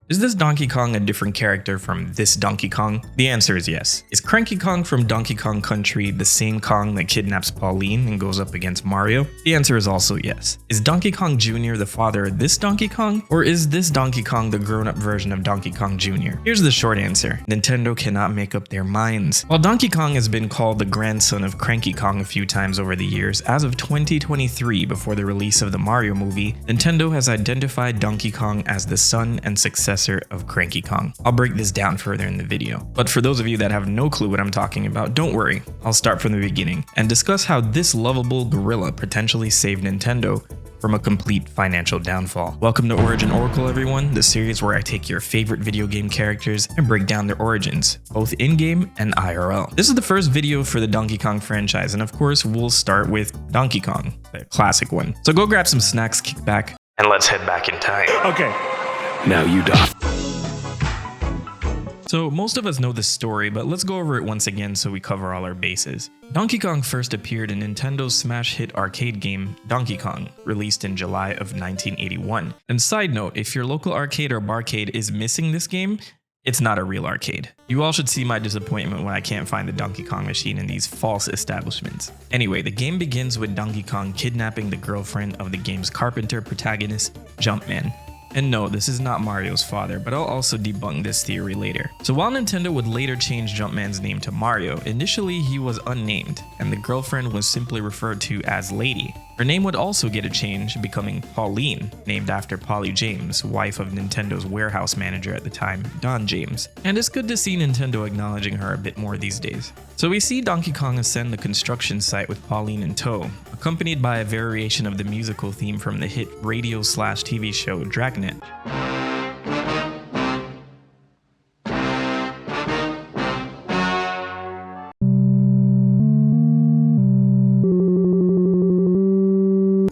Is this Donkey Kong a different character from this Donkey Kong? The answer is yes. Is Cranky Kong from Donkey Kong Country the same Kong that kidnaps Pauline and goes up against Mario? The answer is also yes. Is Donkey Kong Jr. the father of this Donkey Kong? Or is this Donkey Kong the grown-up version of Donkey Kong Jr.? Here's the short answer. Nintendo cannot make up their minds. While Donkey Kong has been called the grandson of Cranky Kong a few times over the years, as of 2023, before the release of the Mario movie, Nintendo has identified Donkey Kong as the son and successor of Cranky Kong. I'll break this down further in the video. But for those of you that have no clue what I'm talking about, don't worry. I'll start from the beginning and discuss how this lovable gorilla potentially saved Nintendo from a complete financial downfall. Welcome to Origin Oracle, everyone, the series where I take your favorite video game characters and break down their origins, both in-game and IRL. This is the first video for the Donkey Kong franchise, and of course, we'll start with Donkey Kong, the classic one. So go grab some snacks, kick back, and let's head back in time. Okay. Now you die. So most of us know this story, but let's go over it once again so we cover all our bases. Donkey Kong first appeared in Nintendo's smash hit arcade game Donkey Kong, released in July of 1981. And side note, if your local arcade or barcade is missing this game, it's not a real arcade. You all should see my disappointment when I can't find the Donkey Kong machine in these false establishments. Anyway, the game begins with Donkey Kong kidnapping the girlfriend of the game's carpenter protagonist, Jumpman. And no, this is not Mario's father, but I'll also debunk this theory later. So while Nintendo would later change Jumpman's name to Mario, initially he was unnamed, and the girlfriend was simply referred to as Lady. Her name would also get a change, becoming Pauline, named after Polly James, wife of Nintendo's warehouse manager at the time, Don James. And it's good to see Nintendo acknowledging her a bit more these days. So we see Donkey Kong ascend the construction site with Pauline in tow, accompanied by a variation of the musical theme from the hit radio/TV show Dragnet.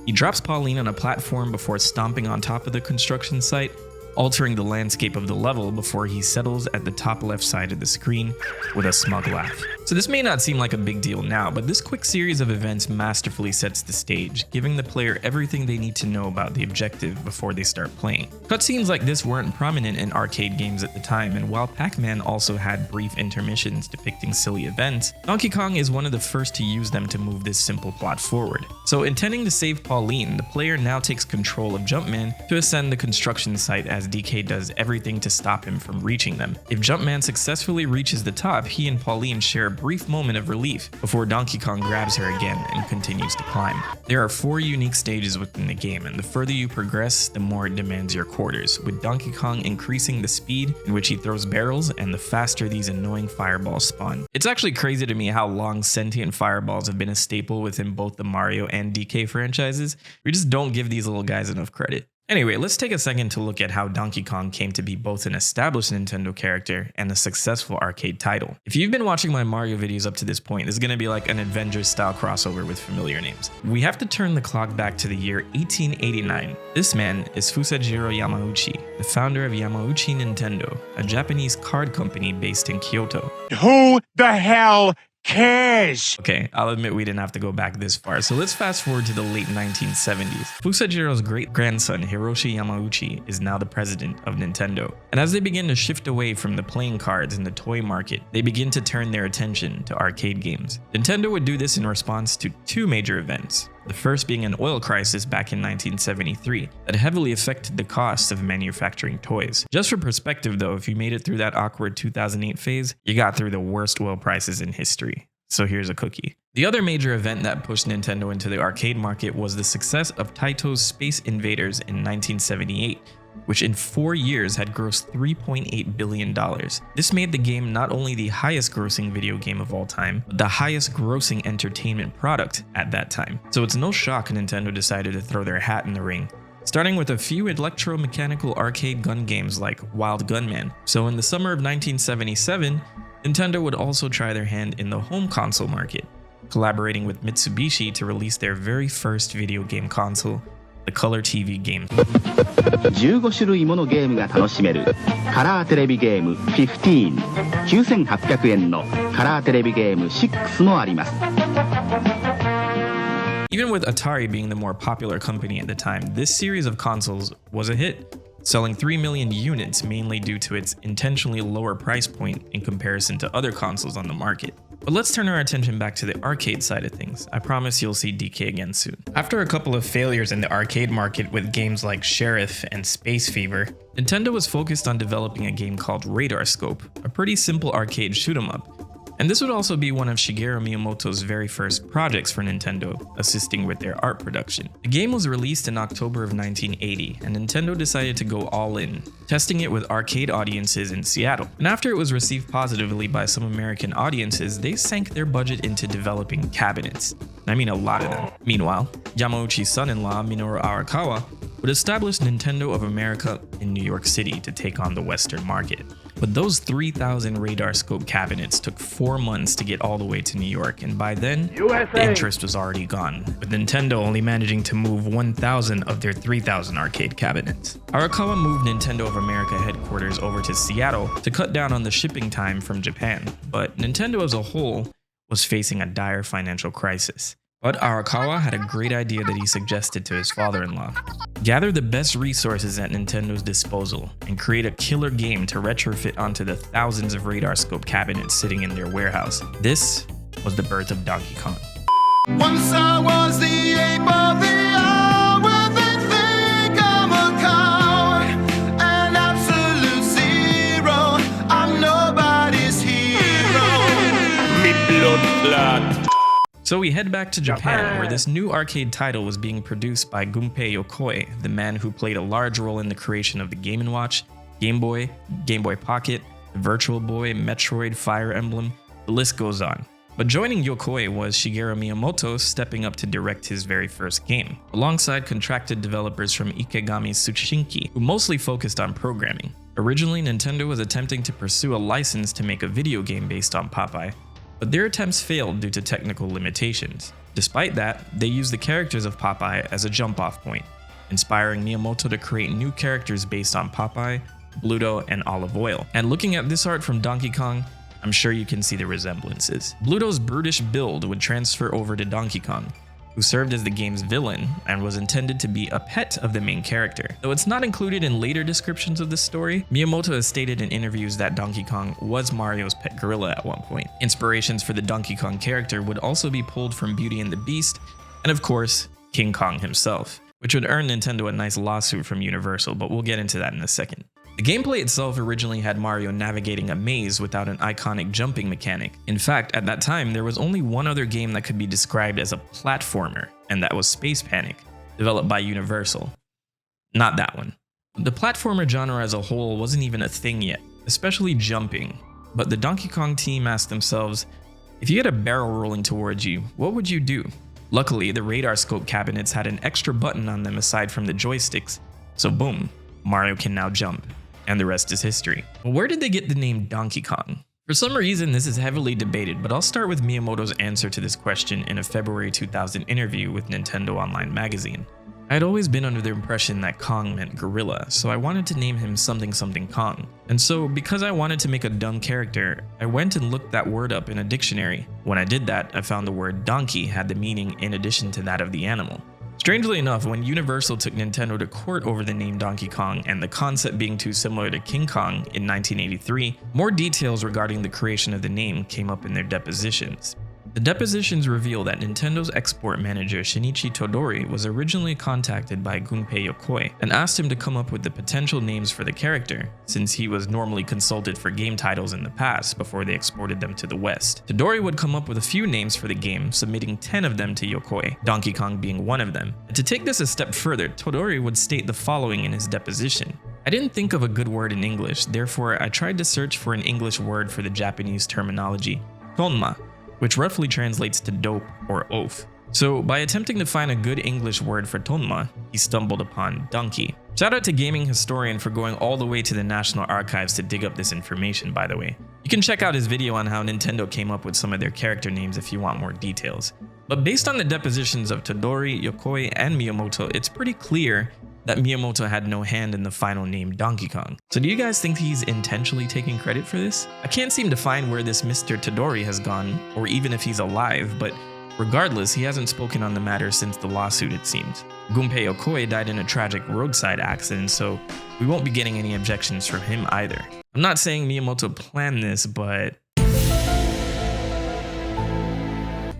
He drops Pauline on a platform before stomping on top of the construction site, altering the landscape of the level before he settles at the top left side of the screen with a smug laugh. So this may not seem like a big deal now, but this quick series of events masterfully sets the stage, giving the player everything they need to know about the objective before they start playing. Cutscenes like this weren't prominent in arcade games at the time, and while Pac-Man also had brief intermissions depicting silly events, Donkey Kong is one of the first to use them to move this simple plot forward. So intending to save Pauline, the player now takes control of Jumpman to ascend the construction site as DK does everything to stop him from reaching them. If Jumpman successfully reaches the top, he and Pauline share a brief moment of relief before Donkey Kong grabs her again and continues to climb. There are 4 unique stages within the game, and the further you progress, the more it demands your quarters, with Donkey Kong increasing the speed in which he throws barrels and the faster these annoying fireballs spawn. It's actually crazy to me how long sentient fireballs have been a staple within both the Mario and DK franchises. We just don't give these little guys enough credit. Anyway, let's take a second to look at how Donkey Kong came to be both an established Nintendo character and a successful arcade title. If you've been watching my Mario videos up to this point, this is going to be like an Avengers-style crossover with familiar names. We have to turn the clock back to the year 1889. This man is Fusajiro Yamauchi, the founder of Yamauchi Nintendo, a Japanese card company based in Kyoto. Who the hell cares? Okay, I'll admit we didn't have to go back this far, so let's fast forward to the late 1970s. Fusajiro's great-grandson Hiroshi Yamauchi is now the president of Nintendo, and as they begin to shift away from the playing cards in the toy market, they begin to turn their attention to arcade games. Nintendo would do this in response to 2 major events. The first being an oil crisis back in 1973 that heavily affected the cost of manufacturing toys. Just for perspective though, if you made it through that awkward 2008 phase, you got through the worst oil prices in history. So here's a cookie. The other major event that pushed Nintendo into the arcade market was the success of Taito's Space Invaders in 1978, which in 4 years had grossed $3.8 billion. This made the game not only the highest grossing video game of all time, but the highest grossing entertainment product at that time. So it's no shock Nintendo decided to throw their hat in the ring, starting with a few electromechanical arcade gun games like Wild Gunman. So in the summer of 1977, Nintendo would also try their hand in the home console market, collaborating with Mitsubishi to release their very first video game console, the Color TV game. 15種類ものゲームが楽しめるカラーテレビゲーム15、9800円のカラーテレビゲーム6もあります。 Even with Atari being the more popular company at the time, this series of consoles was a hit. selling 3 million units mainly due to its intentionally lower price point in comparison to other consoles on the market. But let's turn our attention back to the arcade side of things. I promise you'll see DK again soon. After a couple of failures in the arcade market with games like Sheriff and Space Fever, Nintendo was focused on developing a game called Radar Scope, a pretty simple arcade shoot 'em up. And this would also be one of Shigeru Miyamoto's very first projects for Nintendo, assisting with their art production. The game was released in October of 1980, and Nintendo decided to go all in, testing it with arcade audiences in Seattle. And after it was received positively by some American audiences, they sank their budget into developing cabinets. I mean a lot of them. Meanwhile, Yamauchi's son-in-law, Minoru Arakawa, would establish Nintendo of America in New York City to take on the Western market. But those 3,000 Radar Scope cabinets took 4 months to get all the way to New York, and by then, the interest was already gone, with Nintendo only managing to move 1,000 of their 3,000 arcade cabinets. Arakawa moved Nintendo of America headquarters over to Seattle to cut down on the shipping time from Japan, but Nintendo as a whole was facing a dire financial crisis. But Arakawa had a great idea that he suggested to his father-in-law. Gather the best resources at Nintendo's disposal and create a killer game to retrofit onto the thousands of Radar Scope cabinets sitting in their warehouse. This was the birth of Donkey Kong. Once I was the ape of the hour, they think I'm a coward, an absolute zero. I'm nobody's hero. Me blood clot. So we head back to Japan, where this new arcade title was being produced by Gunpei Yokoi, the man who played a large role in the creation of the Game & Watch, Game Boy, Game Boy Pocket, the Virtual Boy, Metroid, Fire Emblem, the list goes on. But joining Yokoi was Shigeru Miyamoto, stepping up to direct his very first game, alongside contracted developers from Ikegami Tsuchinki, who mostly focused on programming. Originally, Nintendo was attempting to pursue a license to make a video game based on Popeye, but their attempts failed due to technical limitations. Despite that, they used the characters of Popeye as a jump-off point, inspiring Miyamoto to create new characters based on Popeye, Bluto, and Olive Oil. And looking at this art from Donkey Kong, I'm sure you can see the resemblances. Bluto's brutish build would transfer over to Donkey Kong, who served as the game's villain and was intended to be a pet of the main character. Though it's not included in later descriptions of the story, Miyamoto has stated in interviews that Donkey Kong was Mario's pet gorilla at one point. Inspirations for the Donkey Kong character would also be pulled from Beauty and the Beast, and of course, King Kong himself, which would earn Nintendo a nice lawsuit from Universal, but we'll get into that in a second. The gameplay itself originally had Mario navigating a maze without an iconic jumping mechanic. In fact, at that time, there was only one other game that could be described as a platformer, and that was Space Panic, developed by Universal. Not that one. The platformer genre as a whole wasn't even a thing yet, especially jumping, but the Donkey Kong team asked themselves, if you had a barrel rolling towards you, what would you do? Luckily, the Radar Scope cabinets had an extra button on them aside from the joysticks, so boom, Mario can now jump. And the rest is history. But where did they get the name Donkey Kong? For some reason, this is heavily debated, but I'll start with Miyamoto's answer to this question in a February 2000 interview with Nintendo Online magazine. I had always been under the impression that Kong meant gorilla, so I wanted to name him something something Kong. And so, because I wanted to make a dumb character, I went and looked that word up in a dictionary. When I did that, I found the word donkey had the meaning in addition to that of the animal. Strangely enough, when Universal took Nintendo to court over the name Donkey Kong and the concept being too similar to King Kong in 1983, more details regarding the creation of the name came up in their depositions. The depositions reveal that Nintendo's export manager Shinichi Todori was originally contacted by Gunpei Yokoi and asked him to come up with the potential names for the character, since he was normally consulted for game titles in the past before they exported them to the West. Todori would come up with a few names for the game, submitting 10 of them to Yokoi, Donkey Kong being one of them. And to take this a step further, Todori would state the following in his deposition. I didn't think of a good word in English, therefore I tried to search for an English word for the Japanese terminology, tonma, which roughly translates to dope or oaf. So by attempting to find a good English word for tonma, he stumbled upon donkey. Shout out to gaming historian for going all the way to the National Archives to dig up this information, by the way. You can check out his video on how Nintendo came up with some of their character names if you want more details. But based on the depositions of Todori, Yokoi, and Miyamoto, it's pretty clear that Miyamoto had no hand in the final name Donkey Kong. So do you guys think he's intentionally taking credit for this? I can't seem to find where this Mr. Todori has gone, or even if he's alive, but regardless, he hasn't spoken on the matter since the lawsuit, it seems. Gunpei Yokoi died in a tragic roadside accident, so We won't be getting any objections from him either. I'm not saying Miyamoto planned this, but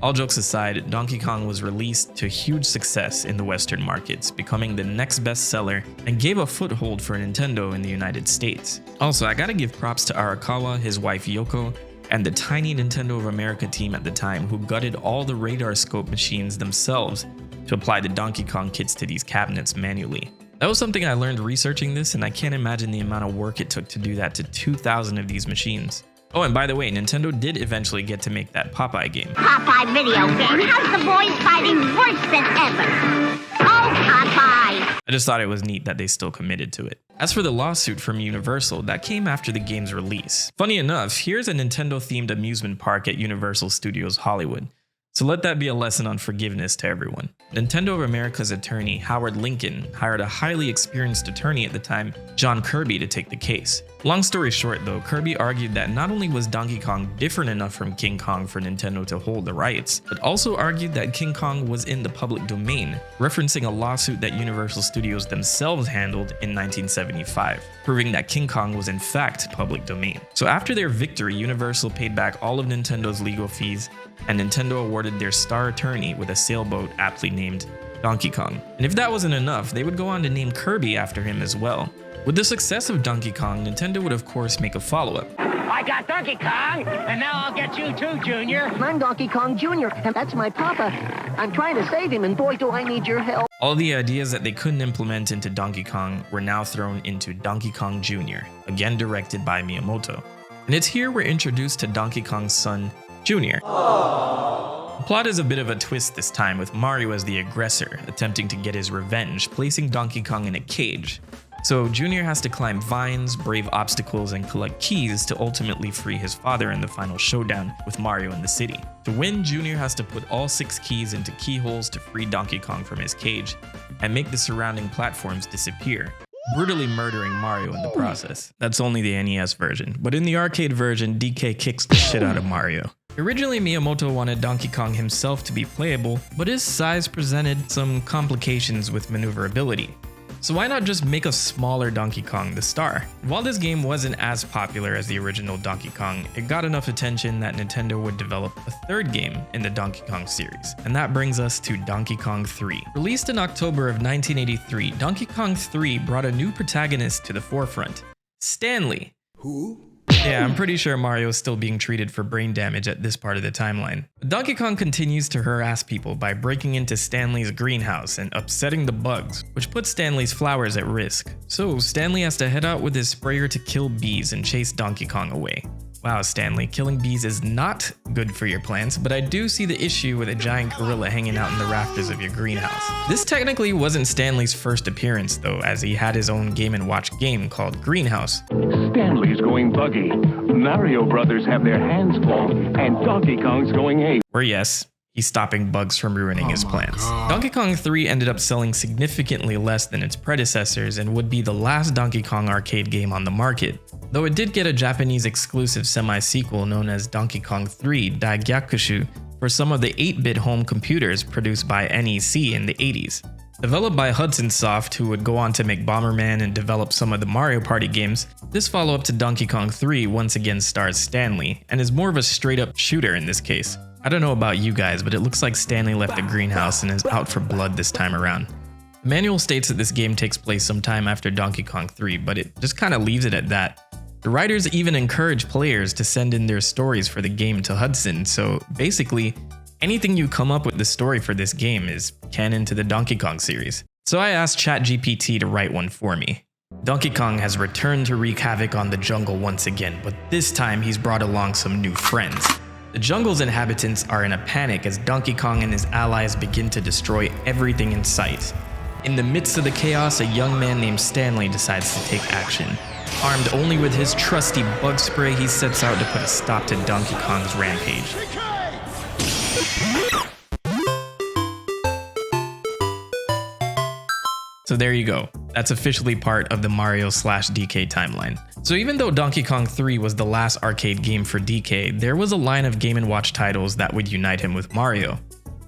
all jokes aside, Donkey Kong was released to huge success in the Western markets, becoming the next bestseller and gave a foothold for Nintendo in the United States. Also, I gotta give props to Arakawa, his wife Yoko, and the tiny Nintendo of America team at the time who gutted all the radar scope machines themselves to apply the Donkey Kong kits to these cabinets manually. That was something I learned researching this, and I can't imagine the amount of work it took to do that to 2,000 of these machines. Oh, and by the way, Nintendo did eventually get to make that Popeye game. Popeye video game has the boys fighting worse than ever. Oh, Popeye! I just thought it was neat that they still committed to it. As for the lawsuit from Universal, that came after the game's release. Funny enough, here's a Nintendo-themed amusement park at Universal Studios Hollywood. So let that be a lesson on forgiveness to everyone. Nintendo of America's attorney, Howard Lincoln, hired a highly experienced attorney at the time, John Kirby, to take the case. Long story short though, Kirby argued that not only was Donkey Kong different enough from King Kong for Nintendo to hold the rights, but also argued that King Kong was in the public domain, referencing a lawsuit that Universal Studios themselves handled in 1975, proving that King Kong was in fact public domain. So after their victory, Universal paid back all of Nintendo's legal fees, and Nintendo awarded their star attorney with a sailboat aptly named Donkey Kong. And if that wasn't enough, they would go on to name Kirby after him as well. With the success of Donkey Kong, Nintendo would of course make a follow-up. I got Donkey Kong, and now I'll get you too, Junior. I'm Donkey Kong Jr., and that's my papa. I'm trying to save him, and boy, do I need your help. All the ideas that they couldn't implement into Donkey Kong were now thrown into Donkey Kong Jr., again directed by Miyamoto. And it's here we're introduced to Donkey Kong's son, Jr. The plot is a bit of a twist this time, with Mario as the aggressor, attempting to get his revenge, placing Donkey Kong in a cage. So Junior has to climb vines, brave obstacles, and collect keys to ultimately free his father in the final showdown with Mario in the city. To win, Junior has to put all 6 keys into keyholes to free Donkey Kong from his cage, and make the surrounding platforms disappear, brutally murdering Mario in the process. That's only the NES version, but in the arcade version, DK kicks the shit out of Mario. Originally, Miyamoto wanted Donkey Kong himself to be playable, but his size presented some complications with maneuverability. So why not just make a smaller Donkey Kong the star? While this game wasn't as popular as the original Donkey Kong, it got enough attention that Nintendo would develop a third game in the Donkey Kong series. And that brings us to Donkey Kong 3. Released in October of 1983, Donkey Kong 3 brought a new protagonist to the forefront, Stanley. Who? Yeah, I'm pretty sure Mario is still being treated for brain damage at this part of the timeline. Donkey Kong continues to harass people by breaking into Stanley's greenhouse and upsetting the bugs, which puts Stanley's flowers at risk. So Stanley has to head out with his sprayer to kill bees and chase Donkey Kong away. Wow, Stanley, killing bees is not good for your plants, but I do see the issue with a giant gorilla hanging out in the rafters of your greenhouse. This technically wasn't Stanley's first appearance though, as he had his own Game & Watch game called Greenhouse. Stanley's going buggy. Mario Brothers have their hands full, and Donkey Kong's going ape. Where yes, he's stopping bugs from ruining his plants. Donkey Kong 3 ended up selling significantly less than its predecessors and would be the last Donkey Kong arcade game on the market, though it did get a Japanese exclusive semi-sequel known as Donkey Kong 3 Daigyakushu for some of the 8-bit home computers produced by NEC in the 80s. Developed by Hudson Soft, who would go on to make Bomberman and develop some of the Mario Party games, this follow-up to Donkey Kong 3 once again stars Stanley, and is more of a straight-up shooter in this case. I don't know about you guys, but it looks like Stanley left the greenhouse and is out for blood this time around. The manual states that this game takes place sometime after Donkey Kong 3, but it just kinda leaves it at that. The writers even encourage players to send in their stories for the game to Hudson, so basically, anything you come up with the story for this game is canon to the Donkey Kong series. So I asked ChatGPT to write one for me. Donkey Kong has returned to wreak havoc on the jungle once again, but this time he's brought along some new friends. The jungle's inhabitants are in a panic as Donkey Kong and his allies begin to destroy everything in sight. In the midst of the chaos, a young man named Stanley decides to take action. Armed only with his trusty bug spray, he sets out to put a stop to Donkey Kong's rampage. So there you go. That's officially part of the Mario/DK timeline. So even though Donkey Kong 3 was the last arcade game for DK, there was a line of Game & Watch titles that would unite him with Mario.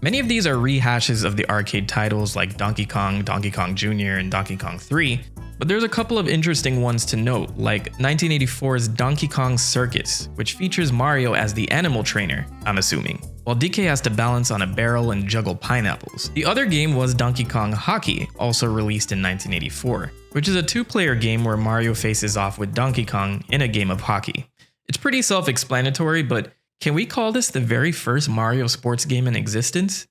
Many of these are rehashes of the arcade titles like Donkey Kong Jr., and Donkey Kong 3, But there's a couple of interesting ones to note, like 1984's Donkey Kong Circus, which features Mario as the animal trainer, I'm assuming, while DK has to balance on a barrel and juggle pineapples. The other game was Donkey Kong Hockey, also released in 1984, which is a two-player game where Mario faces off with Donkey Kong in a game of hockey. It's pretty self-explanatory, but can we call this the very first Mario sports game in existence?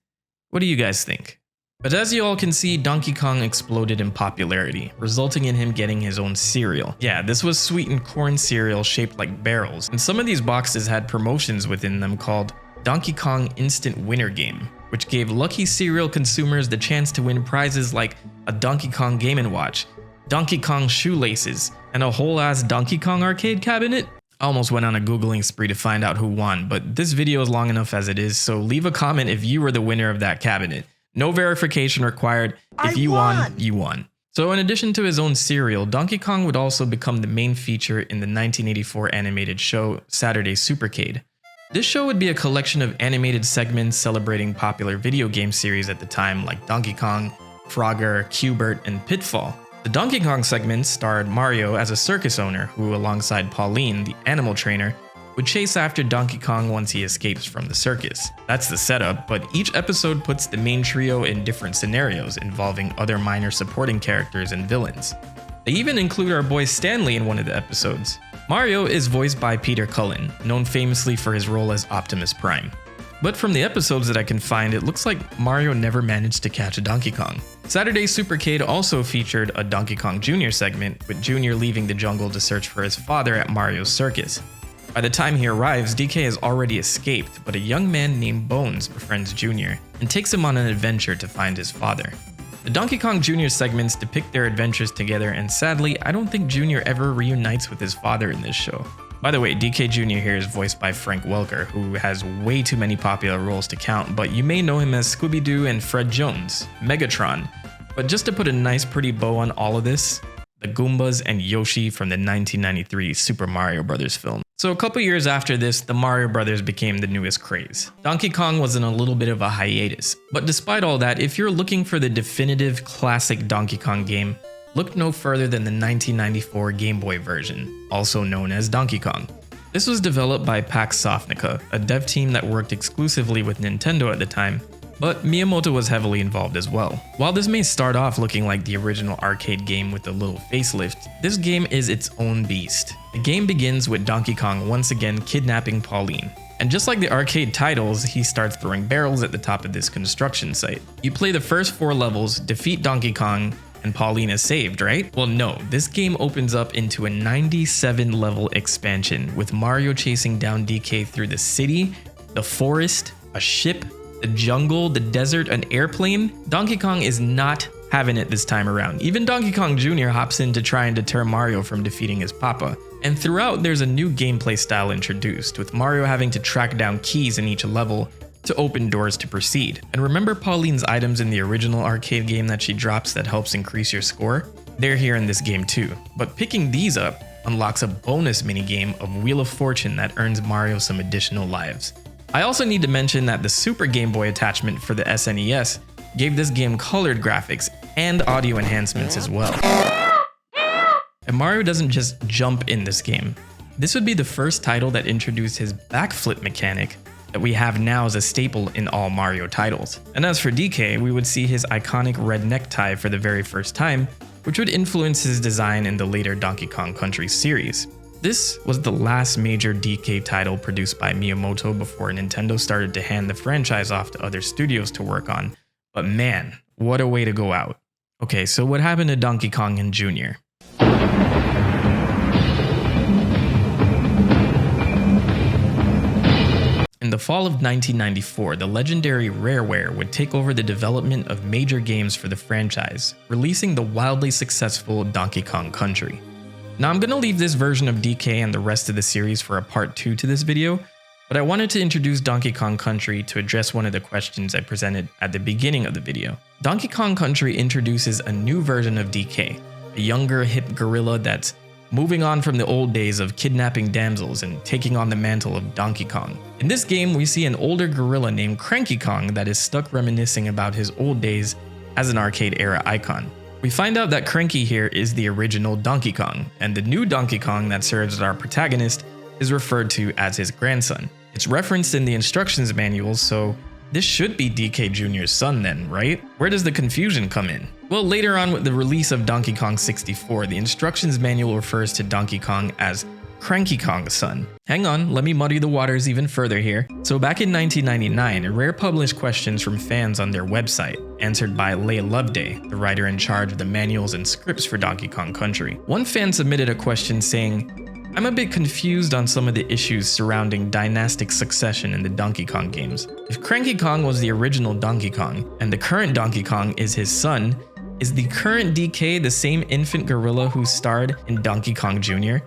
What do you guys think? But as you all can see, Donkey Kong exploded in popularity, resulting in him getting his own cereal. Yeah, this was sweetened corn cereal shaped like barrels, and some of these boxes had promotions within them called Donkey Kong Instant Winner Game, which gave lucky cereal consumers the chance to win prizes like a Donkey Kong Game & Watch, Donkey Kong shoelaces, and a whole-ass Donkey Kong arcade cabinet. I almost went on a Googling spree to find out who won, but this video is long enough as it is, so leave a comment if you were the winner of that cabinet. No verification required. If you won, you won. So in addition to his own cereal, Donkey Kong would also become the main feature in the 1984 animated show Saturday Supercade. This show would be a collection of animated segments celebrating popular video game series at the time like Donkey Kong, Frogger, Q*bert, and Pitfall. The Donkey Kong segments starred Mario as a circus owner who, alongside Pauline, the animal trainer, would chase after Donkey Kong once he escapes from the circus. That's the setup, but each episode puts the main trio in different scenarios involving other minor supporting characters and villains. They even include our boy Stanley in one of the episodes. Mario is voiced by Peter Cullen, known famously for his role as Optimus Prime. But from the episodes that I can find, it looks like Mario never managed to catch a Donkey Kong. Saturday Supercade also featured a Donkey Kong Jr. segment, with Jr. leaving the jungle to search for his father at Mario's circus. By the time he arrives, DK has already escaped, but a young man named Bones befriends Jr. and takes him on an adventure to find his father. The Donkey Kong Jr. segments depict their adventures together, and sadly, I don't think Jr. ever reunites with his father in this show. By the way, DK Jr. here is voiced by Frank Welker, who has way too many popular roles to count, but you may know him as Scooby-Doo and Fred Jones, Megatron. But just to put a nice pretty bow on all of this, the Goombas and Yoshi from the 1993 Super Mario Bros. Film. So a couple years after this, the Mario Brothers became the newest craze. Donkey Kong was in a little bit of a hiatus, but despite all that, if you're looking for the definitive classic Donkey Kong game, look no further than the 1994 Game Boy version, also known as Donkey Kong. This was developed by Pax Sofnica, a dev team that worked exclusively with Nintendo at the time, but Miyamoto was heavily involved as well. While this may start off looking like the original arcade game with a little facelift, this game is its own beast. The game begins with Donkey Kong once again kidnapping Pauline. And just like the arcade titles, he starts throwing barrels at the top of this construction site. You play the first 4 levels, defeat Donkey Kong, and Pauline is saved, right? Well, no, this game opens up into a 97 level expansion with Mario chasing down DK through the city, the forest, a ship, the jungle, the desert, an airplane. Donkey Kong is not having it this time around. Even Donkey Kong Jr. hops in to try and deter Mario from defeating his papa. And throughout, there's a new gameplay style introduced, with Mario having to track down keys in each level to open doors to proceed. And remember Pauline's items in the original arcade game that she drops that helps increase your score? They're here in this game too, but picking these up unlocks a bonus minigame of Wheel of Fortune that earns Mario some additional lives. I also need to mention that the Super Game Boy attachment for the SNES gave this game colored graphics and audio enhancements as well. And Mario doesn't just jump in this game. This would be the first title that introduced his backflip mechanic that we have now as a staple in all Mario titles. And as for DK, we would see his iconic red necktie for the very first time, which would influence his design in the later Donkey Kong Country series. This was the last major DK title produced by Miyamoto before Nintendo started to hand the franchise off to other studios to work on. But man, what a way to go out. Okay, so what happened to Donkey Kong and Jr.? In the fall of 1994, the legendary Rareware would take over the development of major games for the franchise, releasing the wildly successful Donkey Kong Country. Now I'm going to leave this version of DK and the rest of the series for a part 2 to this video, but I wanted to introduce Donkey Kong Country to address one of the questions I presented at the beginning of the video. Donkey Kong Country introduces a new version of DK, a younger, hip gorilla that's moving on from the old days of kidnapping damsels and taking on the mantle of Donkey Kong. In this game, we see an older gorilla named Cranky Kong that is stuck reminiscing about his old days as an arcade era icon. We find out that Cranky here is the original Donkey Kong, and the new Donkey Kong that serves as our protagonist is referred to as his grandson. It's referenced in the instructions manuals, so this should be DK Jr.'s son then, right? Where does the confusion come in? Well, later on with the release of Donkey Kong 64, the instructions manual refers to Donkey Kong as Cranky Kong's son. Hang on, let me muddy the waters even further here. So back in 1999, Rare published questions from fans on their website, answered by Leigh Loveday, the writer in charge of the manuals and scripts for Donkey Kong Country. One fan submitted a question saying, "I'm a bit confused on some of the issues surrounding dynastic succession in the Donkey Kong games. If Cranky Kong was the original Donkey Kong, and the current Donkey Kong is his son, is the current DK the same infant gorilla who starred in Donkey Kong Jr.?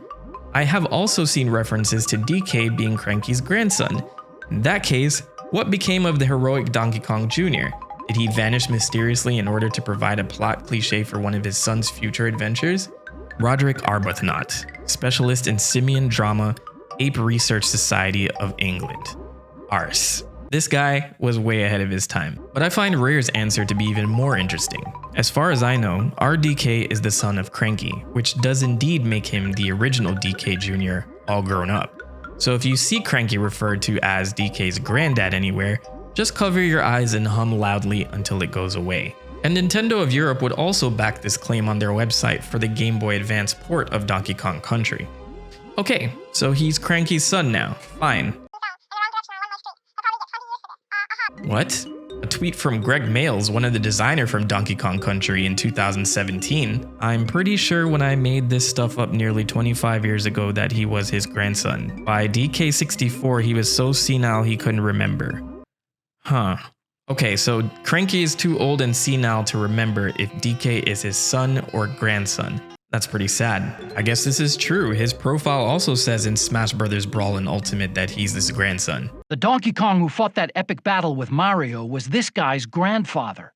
I have also seen references to DK being Cranky's grandson. In that case, what became of the heroic Donkey Kong Jr.? Did he vanish mysteriously in order to provide a plot cliche for one of his son's future adventures?" Roderick Arbuthnot, specialist in Simian drama, Ape Research Society of England. ARS. This guy was way ahead of his time, but I find Rare's answer to be even more interesting. As far as I know, our DK is the son of Cranky, which does indeed make him the original DK Jr. all grown up. So if you see Cranky referred to as DK's granddad anywhere, just cover your eyes and hum loudly until it goes away. And Nintendo of Europe would also back this claim on their website for the Game Boy Advance port of Donkey Kong Country. Okay, so he's Cranky's son now, fine. What? A tweet from Greg Mayles, one of the designers from Donkey Kong Country in 2017. I'm pretty sure when I made this stuff up nearly 25 years ago that he was his grandson. By DK64, he was so senile he couldn't remember. Huh. Okay, so Cranky is too old and senile to remember if DK is his son or grandson. That's pretty sad. I guess this is true. His profile also says in Smash Bros. Brawl and Ultimate that he's his grandson. The Donkey Kong who fought that epic battle with Mario was this guy's grandfather.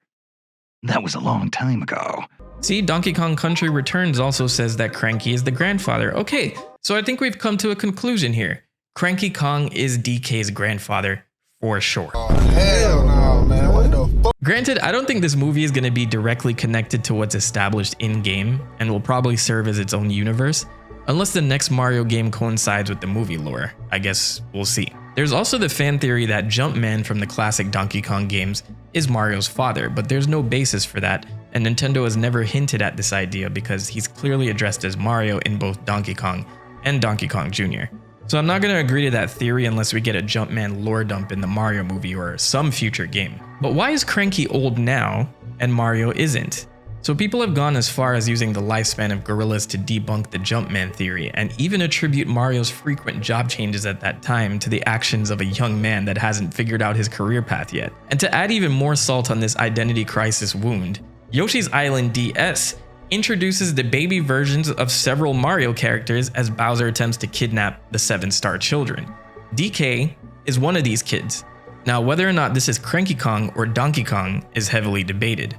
That was a long time ago. See, Donkey Kong Country Returns also says that Cranky is the grandfather. Okay, so I think we've come to a conclusion here. Cranky Kong is DK's grandfather for sure. Oh, hell no, man. What the fuck? Granted, I don't think this movie is going to be directly connected to what's established in-game and will probably serve as its own universe, unless the next Mario game coincides with the movie lore. I guess we'll see. There's also the fan theory that Jumpman from the classic Donkey Kong games is Mario's father, but there's no basis for that, and Nintendo has never hinted at this idea because he's clearly addressed as Mario in both Donkey Kong and Donkey Kong Jr. So I'm not going to agree to that theory unless we get a Jumpman lore dump in the Mario movie or some future game. But why is Cranky old now and Mario isn't? So people have gone as far as using the lifespan of gorillas to debunk the Jumpman theory and even attribute Mario's frequent job changes at that time to the actions of a young man that hasn't figured out his career path yet. And to add even more salt on this identity crisis wound, Yoshi's Island DS introduces the baby versions of several Mario characters as Bowser attempts to kidnap the 7-star children. DK is one of these kids. Now, whether or not this is Cranky Kong or Donkey Kong is heavily debated.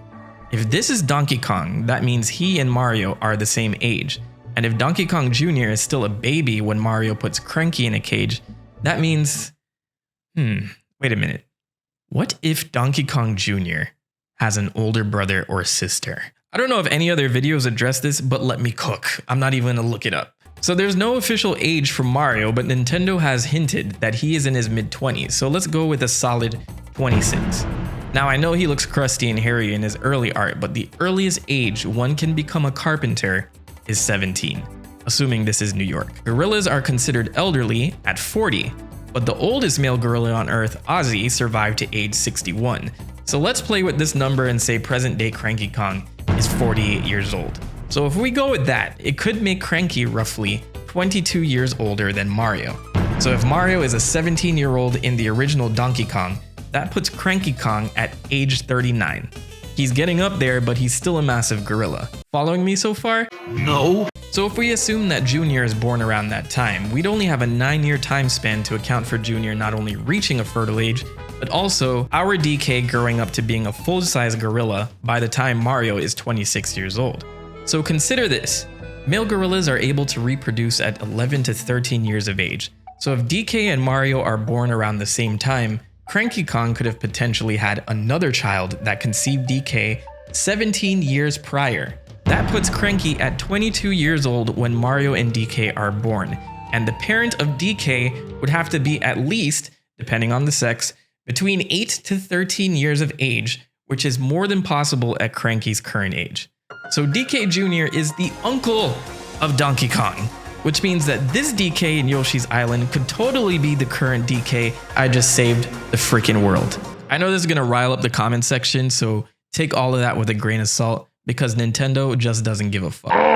If this is Donkey Kong, that means he and Mario are the same age. And if Donkey Kong Jr. is still a baby when Mario puts Cranky in a cage, that means... wait a minute. What if Donkey Kong Jr. has an older brother or sister? I don't know if any other videos address this, but let me cook. I'm not even gonna look it up. So there's no official age for Mario, but Nintendo has hinted that he is in his mid-20s, so let's go with a solid 26. Now I know he looks crusty and hairy in his early art, but the earliest age one can become a carpenter is 17, assuming this is New York. Gorillas are considered elderly at 40, but the oldest male gorilla on Earth, Ozzy, survived to age 61. So let's play with this number and say present-day Cranky Kong is 48 years old. So if we go with that, it could make Cranky roughly 22 years older than Mario. So if Mario is a 17-year-old in the original Donkey Kong, that puts Cranky Kong at age 39. He's getting up there, but he's still a massive gorilla. Following me so far? No. So if we assume that Junior is born around that time, we'd only have a 9-year time span to account for Junior not only reaching a fertile age, but also our DK growing up to being a full-size gorilla by the time Mario is 26 years old. So consider this. Male gorillas are able to reproduce at 11 to 13 years of age. So if DK and Mario are born around the same time, Cranky Kong could have potentially had another child that conceived DK 17 years prior. That puts Cranky at 22 years old when Mario and DK are born, and the parent of DK would have to be at least, depending on the sex, between 8 to 13 years of age, which is more than possible at Cranky's current age. So DK Jr. is the uncle of Donkey Kong, which means that this DK in Yoshi's Island could totally be the current DK. I just saved the freaking world. I know this is gonna rile up the comment section, so take all of that with a grain of salt, because Nintendo just doesn't give a fuck.